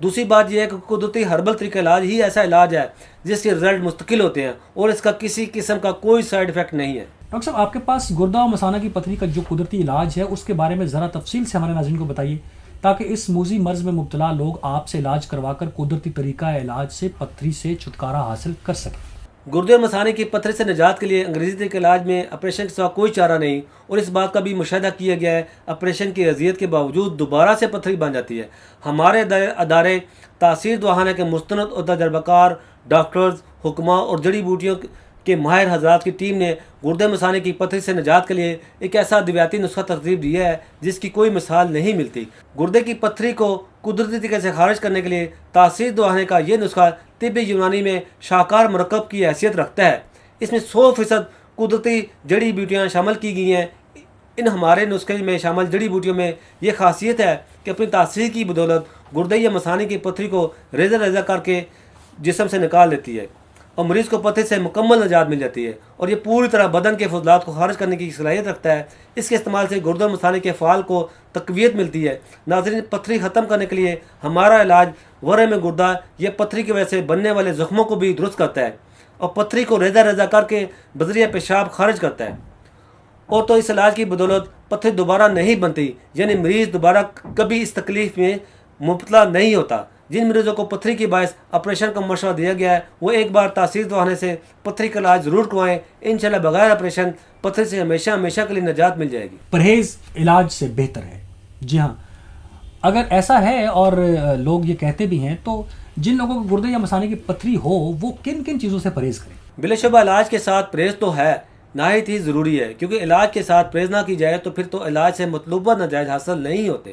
دوسری بات یہ ہے کہ قدرتی ہربل طریقہ علاج ہی ایسا علاج ہے جس کے رزلٹ مستقل ہوتے ہیں اور اس کا کسی قسم کا کوئی سائیڈ افیکٹ نہیں ہے. ڈاکٹر صاحب آپ کے پاس گردہ و مثانہ کی پتھری کا جو قدرتی علاج ہے اس کے بارے میں ذرا تفصیل سے ہمارے ناظرین کو بتائیے تاکہ اس موذی مرض میں مبتلا لوگ آپ سے علاج کروا کر قدرتی طریقہ علاج سے پتھری سے چھٹکارا حاصل کر سکیں. گردے اور مثانے کی پتھری سے نجات کے لیے انگریزی طریقے علاج میں آپریشن کے سوا کوئی چارہ نہیں اور اس بات کا بھی مشاہدہ کیا گیا ہے آپریشن کی اذیت کے باوجود دوبارہ سے پتھری بن جاتی ہے. ہمارے ادارے تاثیر دواخانہ کے مستند اور تجربہ کار ڈاکٹرز حکماء اور جڑی بوٹیوں کے ماہر حضرات کی ٹیم نے گردے مثانے کی پتھری سے نجات کے لیے ایک ایسا ادویاتی نسخہ ترتیب دیا ہے جس کی کوئی مثال نہیں ملتی. گردے کی پتھری کو قدرتی طریقے سے خارج کرنے کے لیے تاثیر دواخانے کا یہ نسخہ طب یونانی میں شاہکار مرکب کی حیثیت رکھتا ہے. اس میں 100% قدرتی جڑی بوٹیاں شامل کی گئی ہیں. ان ہمارے نسخے میں شامل جڑی بوٹیوں میں یہ خاصیت ہے کہ اپنی تاثیر کی بدولت گردے یا مثانے کی پتھری کو ریزہ ریزہ کر کے جسم سے نکال دیتی ہے اور مریض کو پتھری سے مکمل نجات مل جاتی ہے اور یہ پوری طرح بدن کے فضلات کو خارج کرنے کی صلاحیت رکھتا ہے. اس کے استعمال سے گردے اور مثانے کے افعال کو تقویت ملتی ہے. ناظرین پتھری ختم کرنے کے لیے ہمارا علاج ورم گردہ یہ پتھری کی وجہ سے بننے والے زخموں کو بھی درست کرتا ہے اور پتھری کو ریزہ ریزہ کر کے بذریعہ پیشاب خارج کرتا ہے. اور تو اس علاج کی بدولت پتھری دوبارہ نہیں بنتی یعنی مریض دوبارہ کبھی اس تکلیف میں مبتلا نہیں ہوتا. جن مریضوں کو پتھری کے باعث آپریشن کا مشورہ دیا گیا ہے وہ ایک بار تاثیر دواخانے سے پتھری کا علاج ضرور کروائیں. انشاءاللہ بغیر آپریشن پتھری سے ہمیشہ ہمیشہ کے لیے نجات مل جائے گی. پرہیز علاج سے بہتر ہے. جی ہاں اگر ایسا ہے اور لوگ یہ کہتے بھی ہیں تو جن لوگوں کو گردے یا مثانے کی پتھری ہو وہ کن کن چیزوں سے پرہیز کریں؟ بلا شبہ علاج کے ساتھ پرہیز تو ہے نہایت ہی ضروری ہے کیونکہ علاج کے ساتھ پرہیز نہ کی جائے تو پھر تو علاج سے مطلوبہ نتائج حاصل نہیں ہوتے.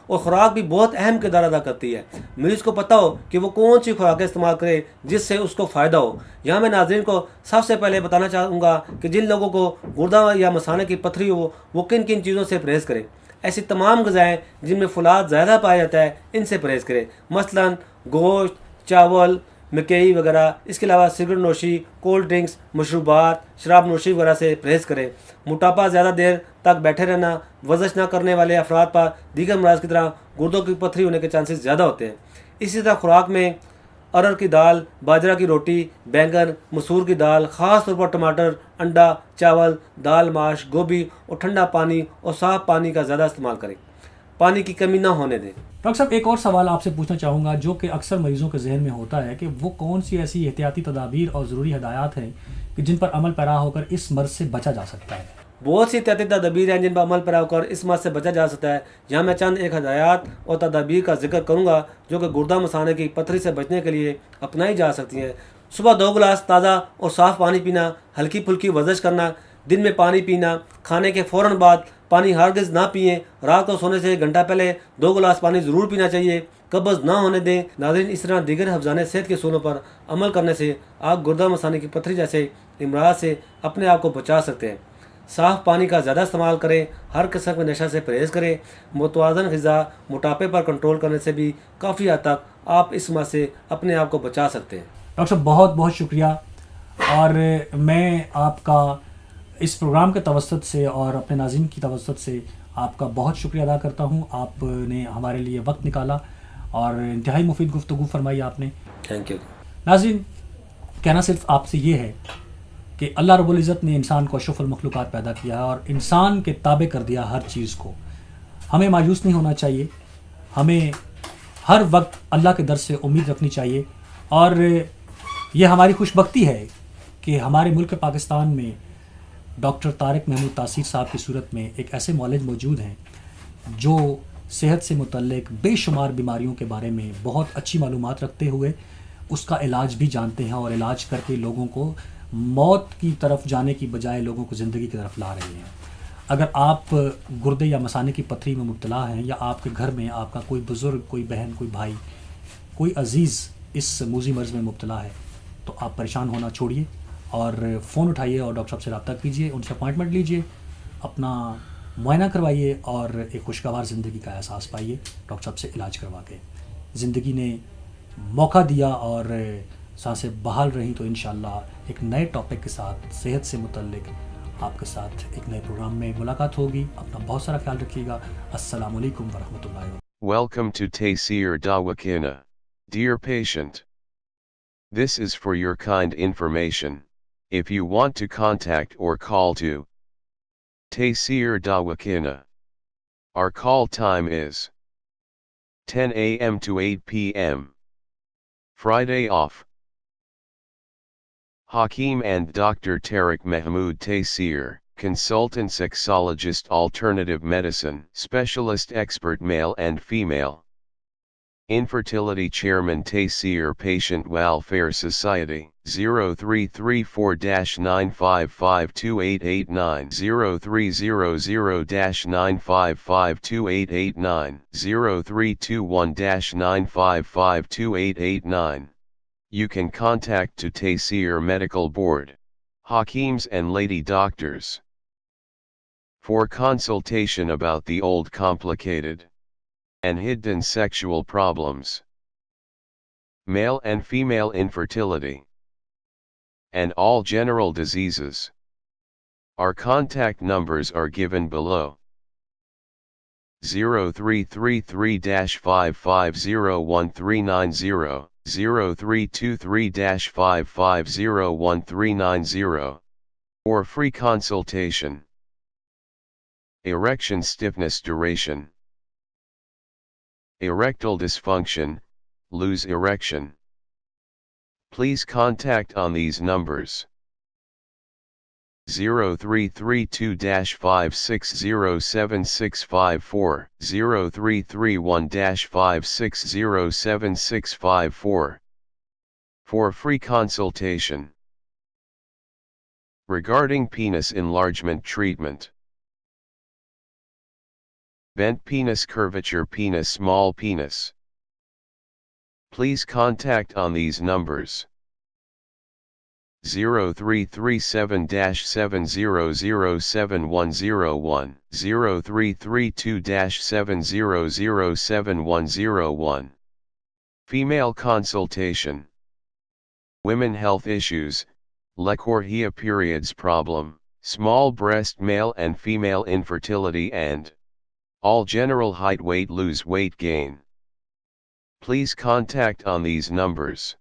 اور خوراک بھی بہت اہم کردار ادا کرتی ہے. مریض کو پتہ ہو کہ وہ کون سی خوراک استعمال کرے جس سے اس کو فائدہ ہو. یہاں میں ناظرین کو سب سے پہلے بتانا چاہوں گا کہ جن لوگوں کو گردہ یا مثانے کی پتھری ہو وہ کن کن چیزوں سے پرہیز کریں. ایسی تمام غذائیں جن میں فولاد زیادہ پایا جاتا ہے ان سے پرہیز کریں. مثلاً گوشت، چاول، مکئی وغیرہ. اس کے علاوہ سگریٹ نوشی، کولڈ ڈرنکس، مشروبات، شراب نوشی وغیرہ سے پرہیز کریں. موٹاپا، زیادہ دیر تک بیٹھے رہنا، ورزش نہ کرنے والے افراد پر دیگر امراض کی طرح گردوں کی پتھری ہونے کے چانسز زیادہ ہوتے ہیں. اسی طرح خوراک میں ارر کی دال، باجرہ کی روٹی، بینگن، مسور کی دال، خاص طور پر ٹماٹر، انڈا، چاول، دال ماش، گوبھی اور ٹھنڈا پانی اور صاف پانی کا زیادہ استعمال کریں. پانی کی کمی نہ ہونے دیں. ڈاکٹر صاحب ایک اور سوال آپ سے پوچھنا چاہوں گا جو کہ اکثر مریضوں کے ذہن میں ہوتا ہے کہ وہ کون سی ایسی احتیاطی تدابیر اور ضروری ہدایات ہیں کہ جن پر عمل پیرا ہو کر اس مرض سے بچا جا سکتا ہے؟ بہت سی احتیاطی تدابیر ہیں جن پر عمل پیرا ہو کر اس مرض سے بچا جا سکتا ہے. یہاں میں چند ایک ہدایات اور تدابیر کا ذکر کروں گا جو کہ گردہ مثانے کی پتھری سے بچنے کے لیے اپنائی جا سکتی ہیں. صبح 2 گلاس تازہ اور صاف پانی پینا، ہلکی پھلکی ورزش کرنا، دن میں پانی پینا، کھانے کے فوراً بعد پانی ہرگز نہ پئیں. رات کو سونے سے 1 گھنٹہ پہلے 2 گلاس پانی ضرور پینا چاہیے. قبض نہ ہونے دیں. ناظرین اس طرح دیگر حفظان صحت کے اصولوں پر عمل کرنے سے آپ گردہ مثانے کی پتھری جیسے امراض سے اپنے آپ کو بچا سکتے ہیں. صاف پانی کا زیادہ استعمال کریں. ہر قسم کے نشہ سے پرہیز کریں. متوازن غذا موٹاپے پر کنٹرول کرنے سے بھی کافی حد تک آپ اس مرض سے اپنے آپ کو بچا سکتے ہیں. ڈاکٹر صاحب بہت بہت شکریہ. اور میں آپ کا اس پروگرام کے توسط سے اور اپنے ناظرین کی توسط سے آپ کا بہت شکریہ ادا کرتا ہوں. آپ نے ہمارے لیے وقت نکالا اور انتہائی مفید گفتگو فرمائی آپ نے. Thank you. ناظرین کہنا صرف آپ سے یہ ہے کہ اللہ رب العزت نے انسان کو اشرف المخلوقات پیدا کیا ہے اور انسان کے تابع کر دیا ہر چیز کو. ہمیں مایوس نہیں ہونا چاہیے. ہمیں ہر وقت اللہ کے در سے امید رکھنی چاہیے. اور یہ ہماری خوش بختی ہے کہ ہمارے ملک پاکستان میں ڈاکٹر طارق محمود تاثیر صاحب کی صورت میں ایک ایسے معالج موجود ہیں جو صحت سے متعلق بے شمار بیماریوں کے بارے میں بہت اچھی معلومات رکھتے ہوئے اس کا علاج بھی جانتے ہیں اور علاج کر کے لوگوں کو موت کی طرف جانے کی بجائے لوگوں کو زندگی کی طرف لا رہے ہیں. اگر آپ گردے یا مثانے کی پتھری میں مبتلا ہیں یا آپ کے گھر میں آپ کا کوئی بزرگ، کوئی بہن، کوئی بھائی، کوئی عزیز اس موذی مرض میں مبتلا ہے تو آپ پریشان ہونا چھوڑیے اور فون اٹھائیے اور ڈاکٹر صاحب سے رابطہ کیجیے. ان سے اپوائنٹمنٹ لیجیے، اپنا معائنہ کروائیے اور ایک خوشگوار زندگی کا احساس پائیے ڈاکٹر صاحب سے علاج کروا کے. زندگی نے موقع دیا اور سانسیں بحال رہیں تو انشاءاللہ ایک نئے ٹاپک کے ساتھ صحت سے متعلق آپ کے ساتھ ایک نئے پروگرام میں ملاقات ہوگی. اپنا بہت سارا خیال رکھیے گا. السلام علیکم ورحمۃ اللہ. Welcome to Taysir Dawakina. Dear patient, this is for your kind information. If you want to contact or call to Taysir Dawakina, our call time is 10 a.m. to 8 p.m. Friday off. Hakeem and Dr. Tariq Mahmood Taysir, consultant sexologist, alternative medicine specialist, expert, male and female. Infertility Chairman, Taysir Patient Welfare Society, 0334-9552889, 0300-9552889, 0321-9552889. You can contact to Taysir Medical Board, Hakeems and lady doctors for consultation about the old, complicated and hidden sexual problems, male and female infertility, and all general diseases. Our contact numbers are given below: 0333-5501390, 0323-5501390, or free consultation. Erection stiffness, duration, erectile dysfunction, lose erection. Please contact on these numbers: 0332-5607654, 0331-5607654, for free consultation. Regarding penis enlargement treatment, bent penis, curvature penis, small penis. Please contact on these numbers: 0337-7007101, 0332-7007101. Female consultation. Women health issues, leukorrhea, periods problem, small breast, male and female infertility, and all general height, weight, lose weight gain. Please contact on these numbers: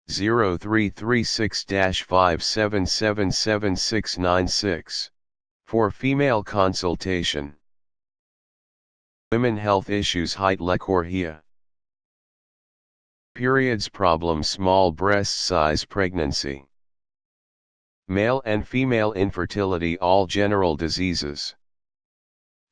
0336-5777696, for female consultation. Women health issues, height, leukorrhea, periods problem, small breast size, pregnancy, male and female infertility, all general diseases.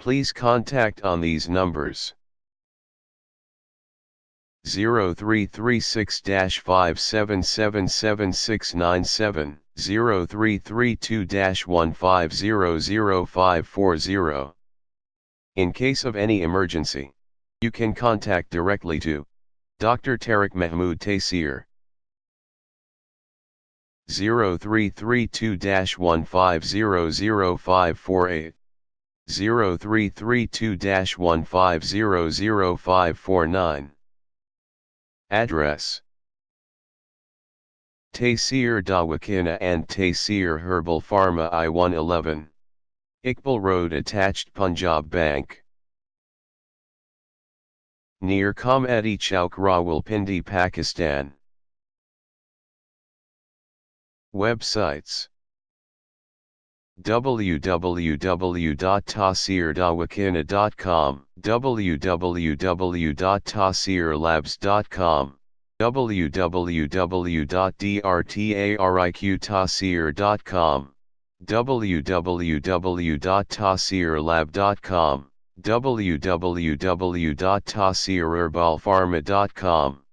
Please contact on these numbers: 0336-5777697, 0332-1500540. In case of any emergency, you can contact directly to Dr. Tariq Mahmood Taysir, 0332-1500548, 0332-1500549. Address: Taysir Dawakina and Taysir Herbal Pharma, I-111, Iqbal Road, attached Punjab Bank, near Comedy Chowk, Rawalpindi, Pakistan. Websites: www.taysirdawakina.com, www.taysirlabs.com, www.drtariqtaysir.com, www.taysirlab.com, www.taysirherbalpharma.com.